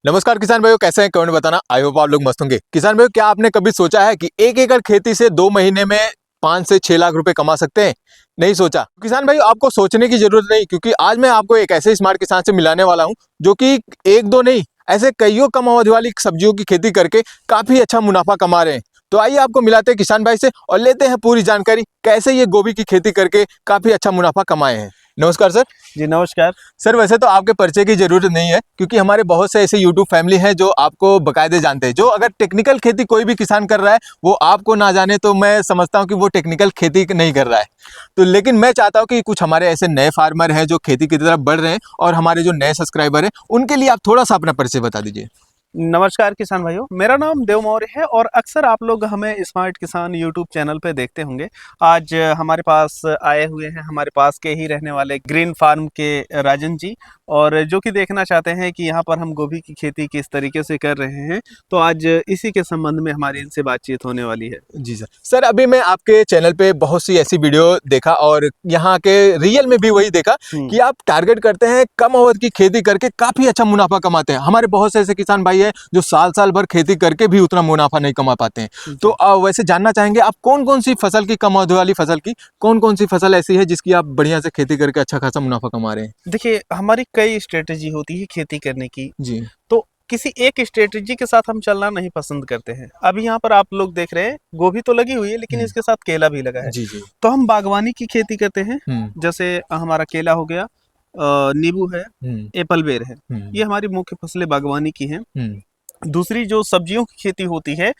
नमस्कार किसान भाइयों, कैसे हैं? कमेंट बताना। आई होप आप लोग मस्त होंगे। किसान भाइयों, क्या आपने कभी सोचा है कि 1 एकड़ खेती से 2 महीने में 5 से 6 लाख रुपए कमा सकते हैं? नहीं सोचा? किसान भाइयों, आपको सोचने की जरूरत नहीं, क्योंकि आज मैं आपको एक ऐसे स्मार्ट किसान से मिलाने वाला हूं जो कि एक दो नहीं, ऐसे कईयों कम अवधि वाली सब्जियों की खेती करके काफी अच्छा मुनाफा कमा रहे हैं। तो आइए आपको मिलाते हैं किसान भाई से और लेते हैं पूरी जानकारी कैसे ये गोभी की खेती करके काफी अच्छा मुनाफा कमाए हैं। नमस्कार सर। जी नमस्कार। सर, वैसे तो आपके परिचय की जरूरत नहीं है, क्योंकि हमारे बहुत से ऐसे यूट्यूब फैमिली हैं जो आपको बकायदे जानते हैं। जो अगर टेक्निकल खेती कोई भी किसान कर रहा है वो आपको ना जाने तो मैं समझता हूं कि वो टेक्निकल खेती नहीं कर रहा है। तो लेकिन मैं चाहता हूं कि कुछ हमारे ऐसे नए फार्मर हैं जो खेती की तरफ बढ़ रहे हैं और हमारे जो नए सब्सक्राइबर हैं उनके लिए आप थोड़ा सा अपना परिचय बता दीजिए। नमस्कार किसान भाइयों, मेरा नाम देव मौर्य है और अक्सर आप लोग हमें स्मार्ट किसान यूट्यूब चैनल पे देखते होंगे। आज हमारे पास आए हुए हैं हमारे पास के ही रहने वाले ग्रीन फार्म के राजन जी, और जो कि देखना चाहते हैं कि यहाँ पर हम गोभी की खेती किस तरीके से कर रहे हैं। तो आज इसी के संबंध में हमारी इनसे बातचीत होने वाली है। जी सर। सर, अभी मैं आपके चैनल पे बहुत सी ऐसी वीडियो देखा और यहाँ के रियल में भी वही देखा कि आप टारगेट करते हैं कम अवधि की खेती करके काफी अच्छा मुनाफा कमाते हैं। हमारे बहुत से ऐसे किसान भाई हैं जो साल साल भर खेती करके भी उतना मुनाफा नहीं कमा पाते हैं। तो वैसे जानना चाहेंगे आप कौन कौन सी फसल की, कम अवधि वाली फसल की कौन कौन सी फसल ऐसी है जिसकी आप बढ़िया से खेती करके अच्छा खासा मुनाफा कमा रहे हैं? देखिए, हमारी कई स्ट्रेटेजी होती है खेती करने की। जी। तो किसी एक स्ट्रेटेजी के साथ हम चलना नहीं पसंद करते हैं। अभी यहाँ पर आप लोग देख रहे हैं गोभी तो लगी हुई है, लेकिन इसके साथ केला भी लगा है। जी जी। तो हम बागवानी की खेती करते हैं। जैसे हमारा केला हो गया, नींबू है, एप्पल बेर है। ये हमारी मुख्य फसलें बागवानी की हैं। दूसरी जो सब्जियों की खेती होती है,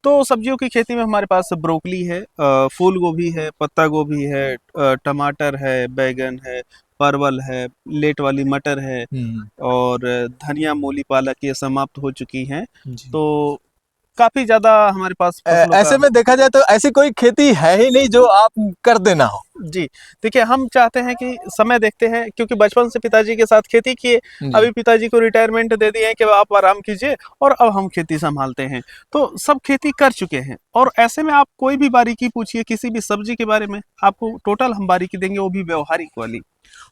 तो सब्जियों की खेती में हमारे पास ब्रोकली है, फूल गोभी है, पत्ता गोभी है, टमाटर है, बैगन है, परवल है, लेट वाली मटर है, और धनिया, मूली, पालक ये समाप्त हो चुकी हैं। तो काफी ज्यादा हमारे पास फसलों ऐसे का। में देखा जाए तो ऐसी कोई खेती है ही नहीं जो आप कर देना हो। जी, देखिए, हम चाहते हैं कि समय देखते हैं, क्योंकि बचपन से पिताजी के साथ खेती किए। अभी पिताजी को रिटायरमेंट दे दिए हैं कि आप आराम कीजिए, और अब हम खेती संभालते हैं। तो सब खेती कर चुके हैं, और ऐसे में आप कोई भी बारीकी पूछिए किसी भी सब्जी के बारे में, आपको टोटल हम बारीकी देंगे, वो भी व्यवहारिक वाली।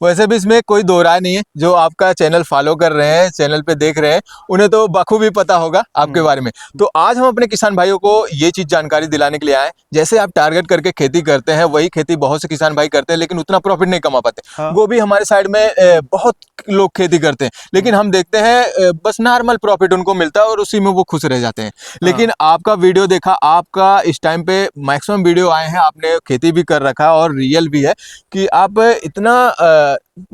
वैसे भी इसमें कोई दो राय नहीं है, जो आपका चैनल फॉलो कर रहे हैं, चैनल पे देख रहे हैं, उन्हें तो बखूबी पता होगा आपके बारे में। तो आज हम अपने किसान भाइयों को ये चीज जानकारी दिलाने के लिए आए। जैसे आप टारगेट करके खेती करते हैं, वही खेती बहुत से किसान भाई करते हैं, लेकिन उतना प्रॉफिट नहीं कमा पाते। हाँ। गोभी हमारे साइड में बहुत लोग खेती करते हैं, लेकिन हम देखते हैं बस नॉर्मल प्रॉफिट उनको मिलता है और उसी में वो खुश रह जाते हैं। लेकिन आपका वीडियो देखा, आपका इस टाइम पे मैक्सिमम वीडियो आए हैं, आपने खेती भी कर रखा और रियल भी है कि आप इतना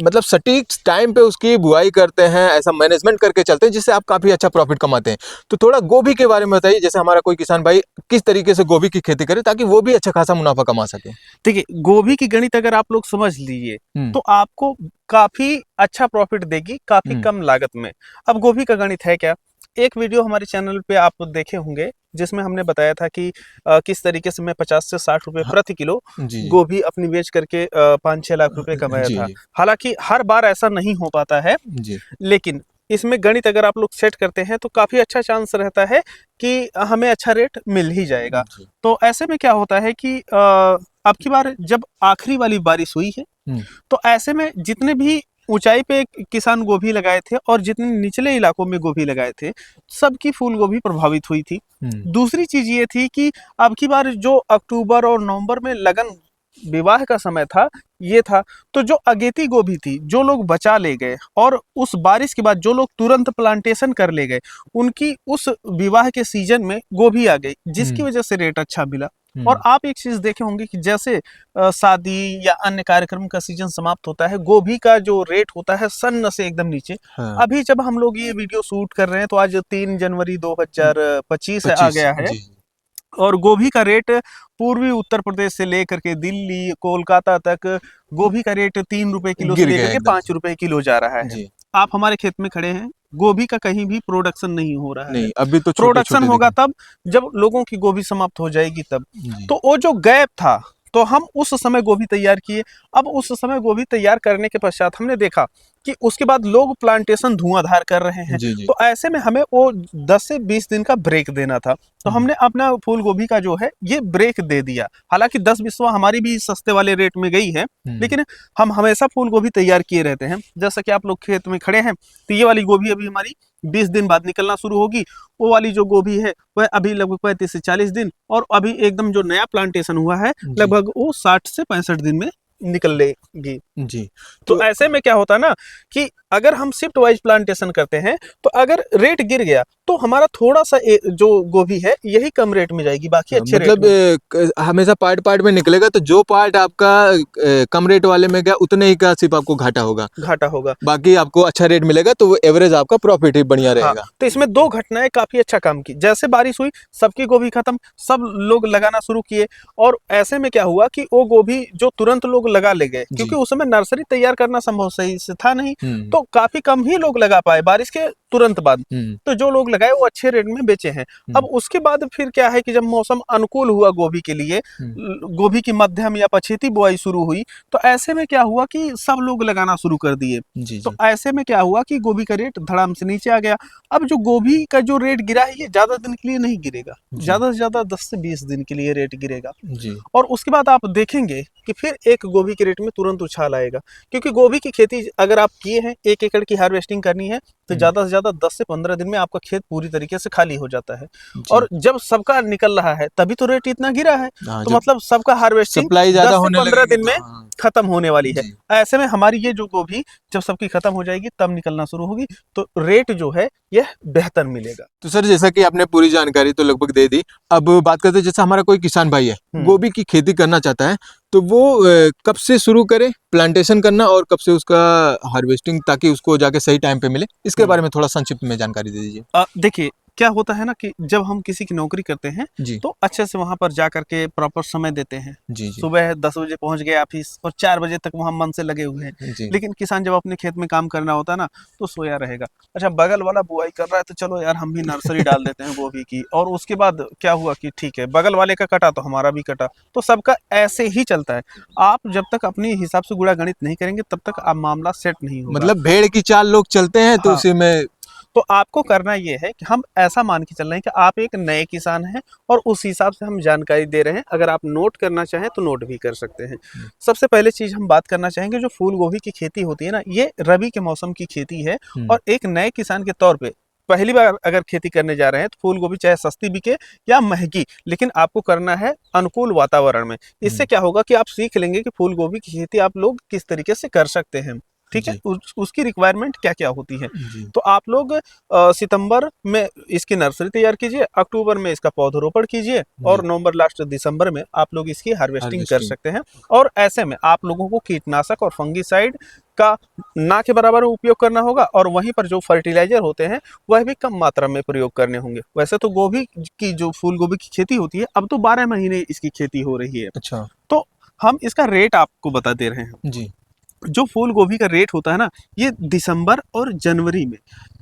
मतलब सटीक टाइम पे उसकी बुआई करते हैं, ऐसा मैनेजमेंट करके चलते हैं जिससे आप काफी अच्छा प्रॉफिट कमाते हैं। तो थोड़ा गोभी के बारे में बताइए, जैसे हमारा कोई किसान भाई किस तरीके से गोभी की खेती करे ताकि वो भी अच्छा खासा मुनाफा कमा सके। देखिए, गोभी की गणित अगर आप लोग समझ लीजिए तो आपको काफी अच्छा प्रॉफिट देगी, काफी कम लागत में। अब गोभी का गणित है क्या? एक वीडियो हमारे चैनल पे आप देखे होंगे जिसमें हमने बताया था कि किस तरीके से मैं 50 से 60 रुपए प्रति किलो गोभी अपनी बेच करके 5-6 लाख रुपए कमाया था। हालांकि हर बार ऐसा नहीं हो पाता है, लेकिन इसमें गणित अगर आप लोग सेट करते हैं तो काफी अच्छा चांस रहता है कि हमें अच्छा रेट मिल ही जाएगा। तो ऐसे में क्या होता है कि अब की बार जब आखिरी वाली बारिश हुई है, तो ऐसे में जितने भी ऊंचाई पे किसान गोभी लगाए थे और जितने निचले इलाकों में गोभी लगाए थे, सबकी फूल गोभी प्रभावित हुई थी। दूसरी चीज ये थी कि अब की बार जो अक्टूबर और नवंबर में लगन विवाह का समय था, ये था, तो जो अगेती गोभी थी, जो लोग बचा ले गए, और उस बारिश के बाद जो लोग तुरंत प्लांटेशन कर ले गए, उनकी उस विवाह के सीजन में गोभी आ गई, जिसकी वजह से रेट अच्छा मिला। और आप एक चीज देखे होंगे कि जैसे शादी या अन्य कार्यक्रम का सीजन समाप्त होता है, गोभी का जो रेट होता है सन्न से एकदम नीचे। अभी जब हम लोग ये वीडियो शूट कर रहे हैं तो आज 3 जनवरी 2025 आ गया है, और गोभी का रेट पूर्वी उत्तर प्रदेश से लेकर के दिल्ली, कोलकाता तक गोभी का रेट 3 रुपए किलो से लेकर के 5 रुपए किलो जा रहा है। आप हमारे खेत में खड़े हैं, गोभी का कहीं भी प्रोडक्शन नहीं हो रहा है। अभी तो प्रोडक्शन होगा तब जब लोगों की गोभी समाप्त हो जाएगी तब। तो वो जो गैप था, तो हम उस समय गोभी तैयार किए। अब उस समय गोभी तैयार करने के पश्चात हमने देखा कि उसके बाद लोग प्लांटेशन धुआंधार कर रहे हैं। तो ऐसे में हमें वो 10 से 20 दिन का ब्रेक देना था, तो हमने अपना फूल गोभी का जो है ये ब्रेक दे दिया। हालांकि 10-20 हमारी भी सस्ते वाले रेट में गई है, लेकिन हम हमेशा फूल गोभी तैयार किए रहते हैं। जैसा कि आप लोग खेत में खड़े हैं, तो ये वाली गोभी अभी हमारी 20 दिन बाद निकलना शुरू होगी। वो वाली जो गोभी है वह अभी लगभग 35 से 40 दिन, और अभी एकदम जो नया प्लांटेशन हुआ है जी। लगभग वो 60 से 65 दिन में निकल लेगी। जी। तो ऐसे में क्या होता है ना कि अगर हम शिफ्ट वाइज प्लांटेशन करते हैं तो अगर रेट गिर गया तो हमारा थोड़ा सा जो गोभी है यही कम रेट में जाएगी, बाकी अच्छे रेट मतलब में। हमेशा पार्ट पार्ट में निकलेगा, तो जो पार्ट आपका कम रेट वाले में गया उतने ही का सिर्फ आपको घाटा होगा, बाकी आपको अच्छा रेट मिलेगा, तो वो एवरेज आपका प्रॉफिट ही बढ़िया हाँ, रहेगा। तो इसमें दो घटनाएं काफी अच्छा काम की। जैसे बारिश हुई, सबकी गोभी खत्म, सब लोग लगाना शुरू किए, और ऐसे में क्या हुआ कि वो गोभी जो तुरंत लोग लगा ले गए, क्योंकि उस समय नर्सरी तैयार करना संभव सही से था नहीं, तो काफी कम ही लोग लगा पाए बारिश के तुरंत बाद। तो जो लोग लगाए वो अच्छे रेट में बेचे हैं। अब उसके बाद फिर क्या है कि जब मौसम अनुकूल हुआ गोभी के लिए, गोभी की मध्यम या पछेती बुआई शुरू हुई, तो ऐसे में क्या हुआ कि सब लोग लगाना शुरू कर दिए। तो ऐसे में क्या हुआ कि गोभी का रेट धड़ाम से नीचे आ गया। अब जो गोभी का जो रेट गिरा है ये ज्यादा दिन के लिए नहीं गिरेगा, ज्यादा से ज्यादा 10 से 20 दिन के लिए रेट गिरेगा। और उसके बाद आप देखेंगे कि फिर एक गोभी के रेट में तुरंत उछाल आएगा, क्योंकि गोभी की खेती अगर आप किए हैं, 1 एकड़ की हार्वेस्टिंग करनी है, तो ज्यादा से ज्यादा 10 से 15 दिन में आपका खेत पूरी तरीके से खाली हो जाता है। और जब सबका निकल रहा है तभी तो रेट इतना गिरा है। तो मतलब सबका हार्वेस्टिंग 10 से 15 दिन में खत्म होने वाली है। ऐसे में हमारी ये जो गोभी जब सबकी खत्म हो जाएगी तब निकलना शुरू होगी, तो रेट जो है यह बेहतर मिलेगा। तो सर, जैसा कि आपने पूरी जानकारी तो लगभग दे दी, अब बात करते हैं जैसे हमारा कोई किसान भाई है, गोभी की खेती करना चाहता है, तो वो कब से शुरू करे प्लांटेशन करना, और कब से उसका हार्वेस्टिंग, ताकि उसको जाके सही टाइम पे मिले, इसके बारे में थोड़ा संक्षिप्त में जानकारी दे दीजिए। देखिए क्या होता है ना कि जब हम किसी की नौकरी करते हैं तो अच्छे से वहां पर जा करके प्रॉपर समय देते हैं। सुबह 10 बजे पहुंच गए ऑफिस और 4 बजे तक वहां मन से लगे हुए हैं। लेकिन किसान जब अपने खेत में काम करना होता है ना तो सोया रहेगा। अच्छा, बगल वाला बुआई कर रहा है तो चलो यार हम भी नर्सरी डाल देते हैं गोभी की। और उसके बाद क्या हुआ कि ठीक है, बगल वाले का कटा तो हमारा भी कटा, तो सबका ऐसे ही चलता है। आप जब तक अपने हिसाब से गुणा गणित नहीं करेंगे तब तक आप मामला सेट नहीं होगा। मतलब भेड़ की चाल लोग चलते हैं, तो उसी में तो आपको करना ये है कि हम ऐसा मान के चल रहे हैं कि आप एक नए किसान हैं और उस हिसाब से हम जानकारी दे रहे हैं। अगर आप नोट करना चाहें तो नोट भी कर सकते हैं। सबसे पहले चीज हम बात करना चाहेंगे, जो फूल गोभी की खेती होती है ना, ये रबी के मौसम की खेती है। और एक नए किसान के तौर पे पहली बार अगर खेती करने जा रहे हैं तो फूल गोभी चाहे सस्ती बिके या महंगी, लेकिन आपको करना है अनुकूल वातावरण में। इससे क्या होगा कि आप सीख लेंगे कि फूल गोभी की खेती आप लोग किस तरीके से कर सकते हैं। ठीक है, उसकी रिक्वायरमेंट क्या क्या होती है। तो आप लोग सितंबर में इसकी नर्सरी तैयार कीजिए, अक्टूबर में इसका पौधरोपण कीजिए, और नवंबर लास्ट दिसंबर में आप लोग इसकी हार्वेस्टिंग कर सकते हैं। और ऐसे में आप लोगों को कीटनाशक और फंगीसाइड का ना के बराबर उपयोग करना होगा, और वहीं पर जो फर्टिलाइजर होते हैं वह भी कम मात्रा में प्रयोग करने होंगे। वैसे तो गोभी की जो फूल गोभी की खेती होती है अब तो 12 महीने इसकी खेती हो रही है। अच्छा, तो हम इसका रेट आपको बता दे रहे हैं जी। जो फूल गोभी का रेट होता है ना, ये दिसंबर और जनवरी में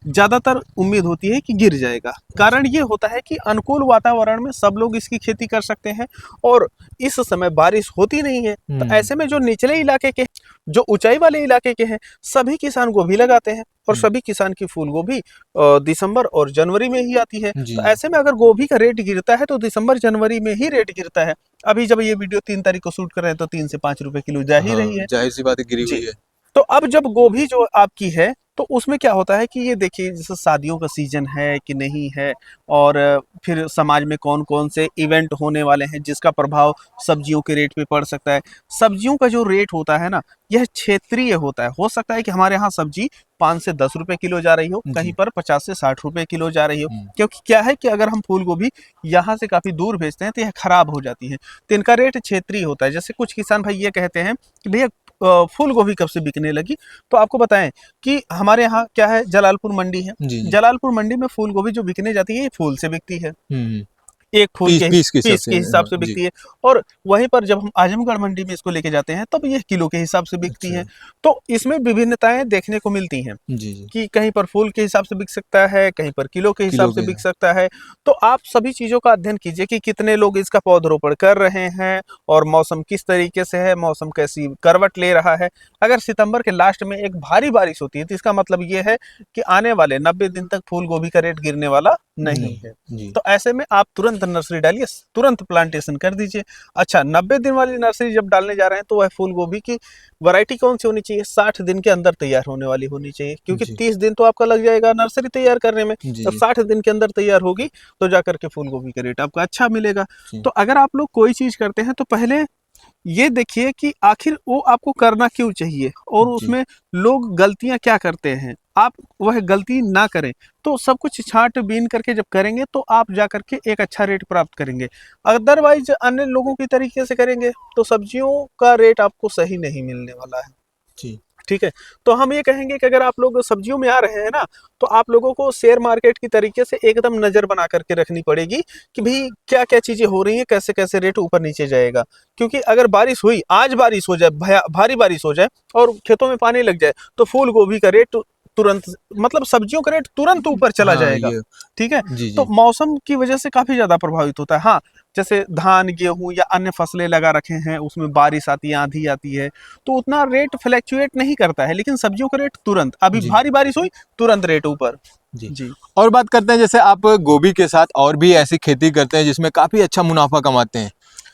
ज़्यादातर उम्मीद होती है कि गिर जाएगा। कारण ये होता है कि अनुकूल वातावरण में सब लोग इसकी खेती कर सकते हैं और इस समय बारिश होती नहीं है। तो ऐसे में जो निचले इलाके के, जो ऊंचाई वाले इलाके के हैं, सभी किसान गोभी लगाते हैं, और सभी किसान की फूल गोभी दिसंबर और जनवरी में ही आती है। तो ऐसे में अगर गोभी का रेट गिरता है तो दिसंबर जनवरी में ही रेट गिरता है। अभी जब ये वीडियो 3 तारीख को शूट कर रहे हैं तो 3 से 5 रुपए किलो जा ही रही है। जाहिर सी बात है, गिरी हुई है। तो अब जब गोभी जो आपकी है तो उसमें क्या होता है कि ये देखिए, जैसे शादियों का सीजन है कि नहीं है, और फिर समाज में कौन कौन से इवेंट होने वाले हैं जिसका प्रभाव सब्जियों के रेट पे पड़ सकता है। सब्जियों का जो रेट होता है ना, यह क्षेत्रीय होता है। हो सकता है कि हमारे यहाँ सब्जी 5 से 10 रुपए किलो जा रही हो, कहीं पर 50 से 60 रुपए किलो जा रही हो। क्योंकि क्या है कि अगर हम फूल गोभी यहाँ से काफी दूर भेजते हैं तो यह खराब हो जाती है, तो इनका रेट क्षेत्रीय होता है। जैसे कुछ किसान भाई ये कहते हैं कि भैया फूल गोभी कब से बिकने लगी, तो आपको बताएं कि हमारे यहाँ क्या है, जलालपुर मंडी है। जलालपुर मंडी में फूल गोभी जो बिकने जाती है ये फूल से बिकती है, एक फूल के पीस के हिसाब से बिकती है। और वहीं पर जब हम आजमगढ़ मंडी में इसको लेके जाते हैं तब ये किलो के हिसाब से बिकती है। तो इसमें विभिन्नताएं देखने को मिलती हैं कि कहीं पर फूल के हिसाब से बिक सकता है, कहीं पर किलो के हिसाब से बिक सकता है। तो आप सभी चीजों का अध्ययन कीजिए कि कितने लोग इसका पौधरोपण कर रहे हैं और मौसम किस तरीके से है, मौसम कैसी करवट ले रहा है। अगर सितंबर के लास्ट में एक भारी बारिश होती है तो इसका मतलब ये है कि आने वाले 90 दिन तक फूल गोभी का रेट गिरने वाला नहीं है। जी तो ऐसे में आप तुरंत नर्सरी डालिए, तुरंत प्लांटेशन कर दीजिए। अच्छा, 90 दिन वाली नर्सरी जब डालने जा रहे हैं तो वह फूल गोभी की वैरायटी कौन सी होनी चाहिए? 60 दिन के अंदर तैयार होने वाली होनी चाहिए, क्योंकि जी 30 दिन तो आपका लग जाएगा नर्सरी तैयार करने में। जी जब जी 60 दिन के अंदर तैयार होगी तो जाकर के फूल गोभी का रेट आपका अच्छा मिलेगा। जी तो अगर आप लोग कोई चीज करते हैं तो पहले ये देखिए कि आखिर वो आपको करना क्यों चाहिए और जी उसमें लोग गलतियां क्या करते हैं, आप वह गलती ना करें। तो सब कुछ छांट बीन करके जब करेंगे तो आप जा करके एक अच्छा रेट प्राप्त करेंगे। अदरवाइज अन्य लोगों की तरीके से करेंगे तो सब्जियों का रेट आपको सही नहीं मिलने वाला है। जी ठीक है। तो हम ये कहेंगे कि अगर आप लोग सब्जियों में आ रहे हैं ना, तो आप लोगों को शेयर मार्केट की तरीके से एकदम नजर बना करके रखनी पड़ेगी कि भाई क्या क्या चीजें हो रही हैं, कैसे कैसे रेट ऊपर नीचे जाएगा। क्योंकि अगर बारिश हुई, आज बारिश हो जाए, भारी बारिश हो जाए और खेतों में पानी लग जाए, तो फूल गोभी का रेट तुरंत, मतलब सब्जियों का रेट तुरंत ऊपर चला हाँ जाएगा। ये ठीक है। जी तो जी मौसम की वजह से काफी ज्यादा प्रभावित होता है। हाँ, जैसे धान गेहूं या अन्य फसलें लगा रखे हैं, उसमें बारिश आती है, आंधी आती है, तो उतना रेट फ्लैक्चुएट नहीं करता है। लेकिन सब्जियों का रेट तुरंत, अभी जी भारी बारिश हुई, तुरंत रेट ऊपर। जी जी। और बात करते हैं, जैसे आप गोभी के साथ और भी ऐसी खेती करते हैं जिसमें काफी अच्छा मुनाफा कमाते हैं,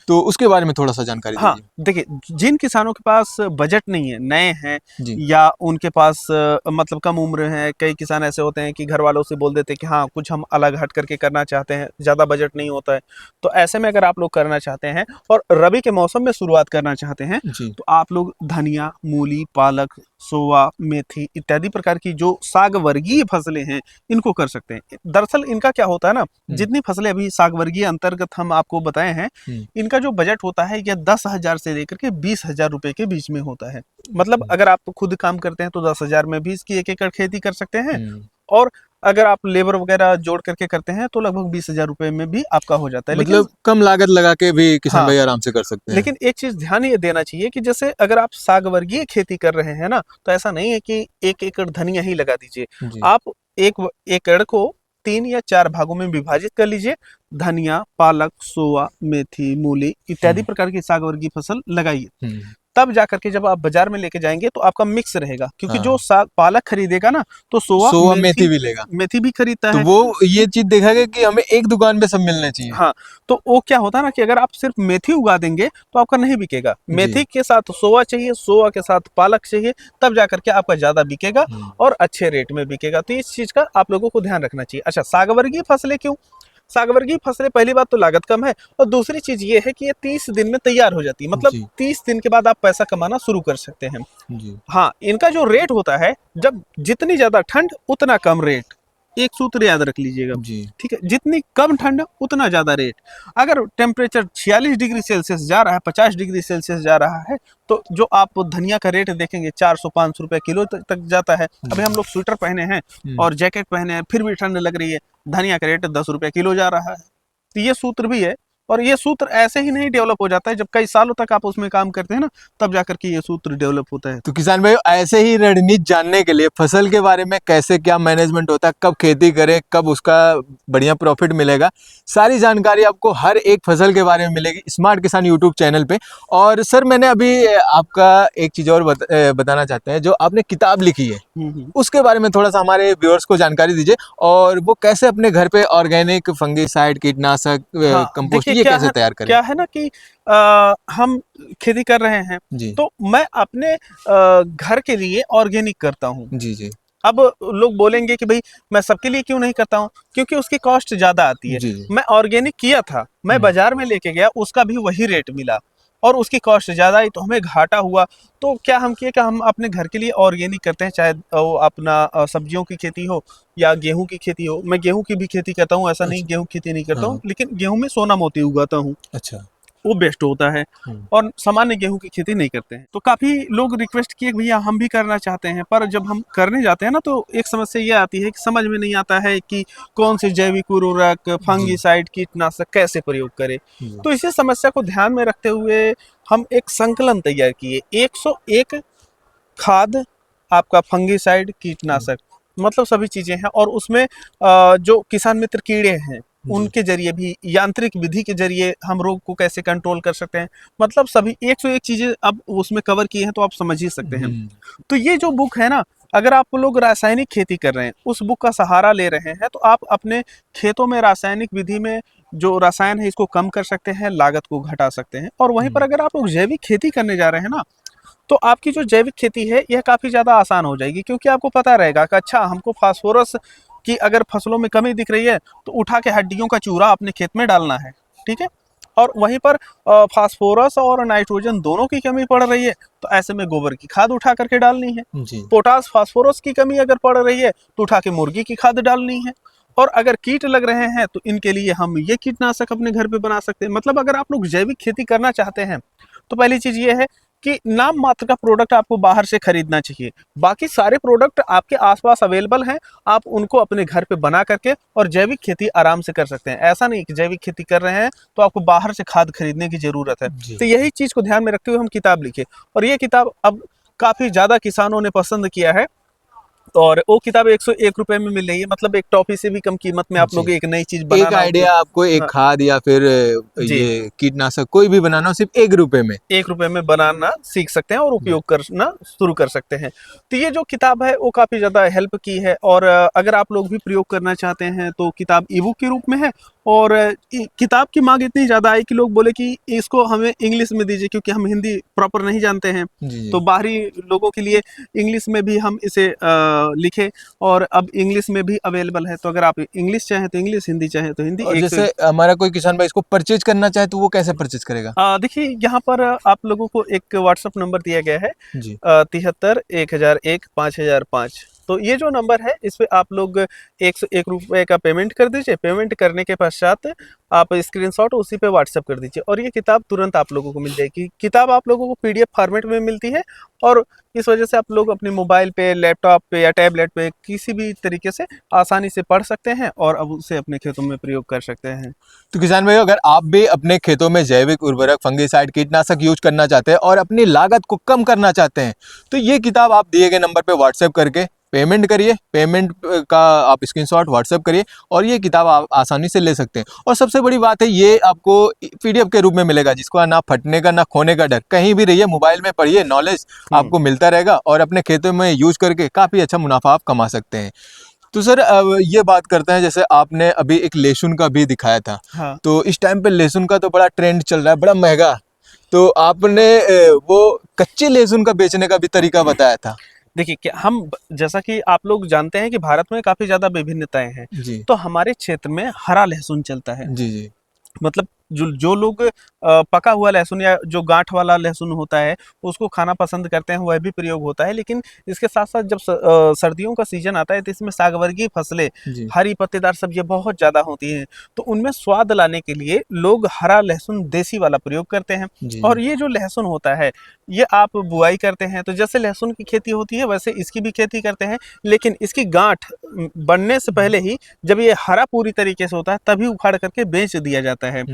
तो उसके बारे में थोड़ा सा जानकारी हाँ, दीजिए। देखिए, जिन किसानों के पास बजट नहीं है, नए हैं जी या उनके पास मतलब कम उम्र है, कई किसान ऐसे होते हैं कि घर वालों से बोल देते हैं कि हाँ, कुछ हम अलग हट करके करना चाहते हैं, ज़्यादा बजट नहीं होता है। तो ऐसे में अगर आप लोग करना चाहते हैं और रबी के मौसम में शुरुआत करना चाहते हैं, जी तो आप लोग धनिया, मूली, पालक, सोआ, मेथी इत्यादि प्रकार की जो साग वर्गीय फसलें हैं, इनको कर सकते हैं। दरअसल इनका क्या होता है ना, जितनी फसलें अभी साग वर्गीय अंतर्गत हम आपको बताए हैं, हम्म, इनका जो बजट होता है यह 10,000 से लेकर के 20,000 रुपए के बीच में होता है। मतलब अगर आप खुद काम करते हैं तो 10,000 में भी इसकी 1 एकड़ खेती कर सकते हैं, हम्म। और अगर आप लेबर वगैरह जोड़ करके करते हैं तो लगभग 20,000 रुपए में भी आपका हो जाता है। लेकिन मतलब कम लागत लगा के भी किसान हाँ, भाई आराम से कर सकते हैं। लेकिन एक चीज ध्यान ये देना चाहिए कि जैसे अगर आप साग वर्गीय खेती कर रहे हैं ना, तो ऐसा नहीं है कि 1 एकड़ धनिया ही लगा दीजिए। जी आप एकड़ को 3 या 4 भागों में विभाजित कर लीजिए। धनिया, पालक, सोआ, मेथी, मूली इत्यादि हम्म प्रकार की साग वर्गीय फसल लगाइए। हम्म तब जा करके जब आप बाजार में लेके जाएंगे तो आपका मिक्स रहेगा, क्योंकि जो हाँ, साग पालक खरीदेगा ना, तो सोआ, सोआ मेथी मेथी, भी लेगा, मेथी भी खरीदता तो है। वो ये चीज देखा गया कि हमें एक दुकान पे सब मिलने चाहिए। हाँ, तो वो क्या होता है ना कि अगर आप सिर्फ मेथी उगा देंगे तो आपका नहीं बिकेगा। जी मेथी के साथ सोआ चाहिए, सोआ के साथ पालक चाहिए, तब जा करके आपका ज्यादा बिकेगा हम्म और अच्छे रेट में बिकेगा। तो इस चीज का आप लोगों को ध्यान रखना चाहिए। अच्छा, सागवर्गीय फसलें क्यों? सागवर्गीय फसलें, पहली बात तो लागत कम है, और दूसरी चीज ये है कि ये 30 दिन में तैयार हो जाती है। मतलब जी 30 दिन के बाद आप पैसा कमाना शुरू कर सकते हैं। जी हाँ, इनका जो रेट होता है, जब जितनी ज्यादा ठंड उतना कम रेट। एक सूत्र याद रख लीजिएगा। जी ठीक है, जितनी कम ठंड उतना ज्यादा रेट। अगर टेम्परेचर 46 डिग्री सेल्सियस जा रहा है, 50 डिग्री सेल्सियस जा रहा है, तो जो आप धनिया का रेट देखेंगे 400-500 रुपए किलो तक जाता है। अभी हम लोग स्वेटर पहने हैं और जैकेट पहने हैं, फिर भी ठंड लग रही है, धनिया का रेट 10 रुपए किलो जा रहा है। तो ये सूत्र भी है, और ये सूत्र ऐसे ही नहीं डेवलप हो जाता है, जब कई सालों तक आप उसमें काम करते हैं ना, तब जाकर के ये सूत्र डेवलप होता है। तो किसान भाई ऐसे ही रणनीति जानने के लिए फसल के बारे में कैसे क्या मैनेजमेंट होता है, कब खेती करें, कब उसका बढ़िया प्रॉफिट मिलेगा, सारी जानकारी आपको हर एक फसल के बारे में मिलेगी स्मार्ट किसान यूट्यूब चैनल पे। और सर मैंने अभी आपका एक चीज़ और बताना चाहते हैं, जो आपने किताब लिखी है उसके बारे में थोड़ा सा हमारे व्यूअर्स को जानकारी दीजिए, और वो कैसे अपने घर पे ऑर्गेनिक फंगीसाइड कीटनाशक हाँ, कंपोस्ट देखिए ये कैसे तैयार करें। क्या है ना कि हम खेती कर रहे हैं, जी तो मैं अपने घर के लिए ऑर्गेनिक करता हूँ। जी जी अब लोग बोलेंगे कि भाई मैं सबके लिए क्यों नहीं करता हूँ, क्योंकि उसकी कॉस्ट ज्यादा आती है। जी जी मैं ऑर्गेनिक किया था, मैं बाजार में लेके गया, उसका भी वही रेट मिला और उसकी कॉस्ट ज्यादा आई, तो हमें घाटा हुआ। तो क्या हम किए कि हम अपने घर के लिए ऑर्गेनिक करते हैं, चाहे वो अपना सब्जियों की खेती हो या गेहूं की खेती हो। मैं गेहूं की भी खेती करता हूँ, ऐसा नहीं अच्छा गेहूं की खेती नहीं करता हूँ, हाँ लेकिन गेहूं में सोना मोती उगाता हूँ, अच्छा वो बेस्ट होता है। और सामान्य गेहूं की खेती नहीं करते हैं। तो काफी लोग रिक्वेस्ट किए भैया हम भी करना चाहते हैं, पर जब हम करने जाते हैं ना, तो एक समस्या ये आती है कि समझ में नहीं आता है कि कौन से जैविक उर्वरक, जी फंगीसाइड, कीटनाशक कैसे प्रयोग करें। जी तो इसी समस्या को ध्यान में रखते हुए हम एक संकलन तैयार किए, 101 खाद, आपका फंगीसाइड, कीटनाशक, मतलब सभी चीजें हैं। और उसमें जो किसान मित्र कीड़े हैं, जी उनके जरिए भी, यांत्रिक विधि के जरिए हम रोग को कैसे कंट्रोल कर सकते हैं, मतलब सभी 101 चीजें अब उसमें कवर की हैं, तो आप समझ ही सकते हैं। तो ये जो बुक है ना, अगर आप लोग रासायनिक खेती कर रहे हैं, उस बुक का सहारा ले रहे हैं, तो आप अपने खेतों में रासायनिक विधि में जो रसायन है इसको कम कर सकते हैं, लागत को घटा सकते हैं। और वहीं पर अगर आप लोग जैविक खेती करने जा रहे हैं ना, तो आपकी जो जैविक खेती है यह काफ़ी ज़्यादा आसान हो जाएगी, क्योंकि आपको पता रहेगा कि अच्छा हमको फास्फोरस की अगर फसलों में कमी दिख रही है तो उठा के हड्डियों का चूरा अपने खेत में डालना है, ठीक है। और वहीं पर फास्फोरस और नाइट्रोजन दोनों की कमी पड़ रही है, तो ऐसे में गोबर की खाद उठा करके डालनी है। जी। पोटास फास्फोरस की कमी अगर पड़ रही है तो उठा के मुर्गी की खाद डालनी है। और अगर कीट लग रहे हैं तो इनके लिए हम ये कीटनाशक अपने घर पे बना सकते हैं। मतलब अगर आप लोग जैविक खेती करना चाहते हैं तो पहली चीज ये है कि नाम मात्र का प्रोडक्ट आपको बाहर से खरीदना चाहिए, बाकी सारे प्रोडक्ट आपके आसपास अवेलेबल हैं, आप उनको अपने घर पे बना करके और जैविक खेती आराम से कर सकते हैं। ऐसा नहीं कि जैविक खेती कर रहे हैं तो आपको बाहर से खाद खरीदने की जरूरत है। तो यही चीज को ध्यान में रखते हुए हम किताब लिखे, और ये किताब अब काफी ज्यादा किसानों ने पसंद किया है। और वो किताब 101 रुपए में मिल रही है, मतलब एक टॉफी से भी कम कीमत में आप लोग एक नई चीज बनाना। एक आइडिया आपको, एक हाँ, खाद या फिर ये कीटनाशक कोई भी बनाना हो, सिर्फ 1 रुपए में 1 रुपए में बनाना सीख सकते हैं और उपयोग करना शुरू कर सकते हैं। तो ये जो किताब है वो काफ़ी ज़्यादा हेल्प की है। और अगर आप लोग भी प्रयोग करना चाहते हैं तो किताब ई बुक के रूप में है। और किताब की मांग इतनी ज़्यादा आई कि लोग बोले कि इसको हमें इंग्लिश में दीजिए, क्योंकि हम हिंदी प्रॉपर नहीं जानते हैं। तो बाहरी लोगों के लिए इंग्लिश में भी हम इसे लिखे, और अब इंग्लिश में भी अवेलेबल है। तो अगर आप इंग्लिश चाहें तो इंग्लिश, हिंदी चाहें तो हिंदी। और जैसे हमारा कोई किसान भाई इसको परचेज करना चाहे तो वो कैसे परचेज करेगा? देखिए यहाँ पर आप लोगों को एक व्हाट्सएप नंबर दिया गया है जी। 73 1001 5005। तो ये जो नंबर है इस पे आप लोग 101 रुपये का पेमेंट कर दीजिए। पेमेंट करने के पश्चात आप स्क्रीनशॉट उसी पे व्हाट्सएप कर दीजिए और ये किताब तुरंत आप लोगों को मिल जाएगी। किताब आप लोगों को पीडीएफ फॉर्मेट में मिलती है, और इस वजह से आप लोग अपने मोबाइल पे, लैपटॉप पे या टैबलेट पे किसी भी तरीके से आसानी से पढ़ सकते हैं और अब उसे अपने खेतों में प्रयोग कर सकते हैं। तो किसान भाई, अगर आप भी अपने खेतों में जैविक उर्वरक, फंगिसाइड, कीटनाशक यूज करना चाहते हैं और अपनी लागत को कम करना चाहते हैं तो ये किताब आप दिए गए नंबर पे व्हाट्सएप करके पेमेंट करिए। पेमेंट का आप स्क्रीनशॉट व्हाट्सएप करिए और ये किताब आप आसानी से ले सकते हैं। और सबसे बड़ी बात है, ये आपको पीडीएफ के रूप में मिलेगा, जिसको ना फटने का ना खोने का डर। कहीं भी रहिए, मोबाइल में पढ़िए, नॉलेज आपको मिलता रहेगा और अपने खेतों में यूज करके काफ़ी अच्छा मुनाफा आप कमा सकते हैं। तो सर, ये बात करते हैं, जैसे आपने अभी एक लहसुन का भी दिखाया था। हाँ। तो इस टाइम पे लहसुन का तो बड़ा ट्रेंड चल रहा है, बड़ा महंगा। तो आपने वो कच्चे लहसुन का बेचने का भी तरीका बताया था। देखिए कि हम, जैसा कि आप लोग जानते हैं कि भारत में काफ़ी ज़्यादा विभिन्नताएं हैं। जी तो हमारे क्षेत्र में हरा लहसुन चलता है। जी जी। मतलब जो लोग पका हुआ लहसुन या जो गांठ वाला लहसुन होता है उसको खाना पसंद करते हैं, वह भी प्रयोग होता है। लेकिन इसके साथ साथ जब सर्दियों का सीजन आता है तो इसमें सागवर्गीय फसलें, जी हरी पत्तेदार सब्जियां बहुत ज़्यादा होती हैं। तो उनमें स्वाद लाने के लिए लोग हरा लहसुन देसी वाला प्रयोग करते हैं। जी और ये जो लहसुन होता है ये आप बुआई करते हैं, तो जैसे लहसुन की खेती होती है वैसे इसकी भी खेती करते हैं। लेकिन इसकी गांठ बनने से पहले ही, जब ये हरा पूरी तरीके से होता है, तभी उखाड़ करके बेच दिया जाता है।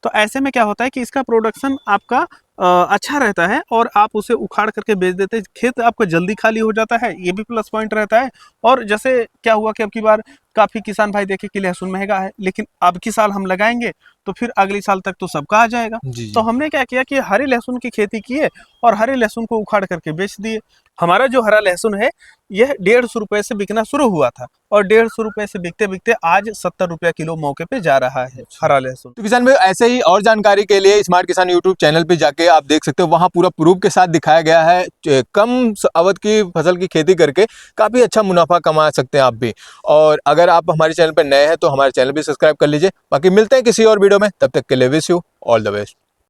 तो ऐसे में क्या होता है कि इसका प्रोडक्शन आपका अच्छा रहता है और आप उसे उखाड़ करके बेच देते हैं। खेत आपका जल्दी खाली हो जाता है, ये भी प्लस पॉइंट रहता है। और जैसे क्या हुआ कि अब की बार काफ़ी किसान भाई देखे कि लहसुन महंगा है, लेकिन अब की साल हम लगाएंगे तो फिर अगली साल तक तो सबका आ जाएगा। जी तो हमने क्या किया कि हरे लहसुन की खेती की है और हरे लहसुन को उखाड़ करके बेच दिए। हमारा जो हरा लहसुन है यह 150 रुपये से बिकना शुरू हुआ था और 150 रुपये से बिकते बिकते आज 70 रुपया किलो मौके पे जा रहा है हरा लहसुन। तो किसान भाई, ऐसे ही और जानकारी के लिए स्मार्ट किसान यूट्यूब चैनल पे जाके आप देख सकते हो, वहाँ पूरा प्रूफ के साथ दिखाया गया है। कम अवधि की फसल की खेती करके काफ़ी अच्छा मुनाफा कमा सकते हैं आप भी। और अगर आप हमारे चैनल पर नए हैं तो हमारे चैनल भी सब्सक्राइब कर लीजिए। बाकी मिलते हैं किसी और वीडियो में, तब तक के लिए wish you all the best.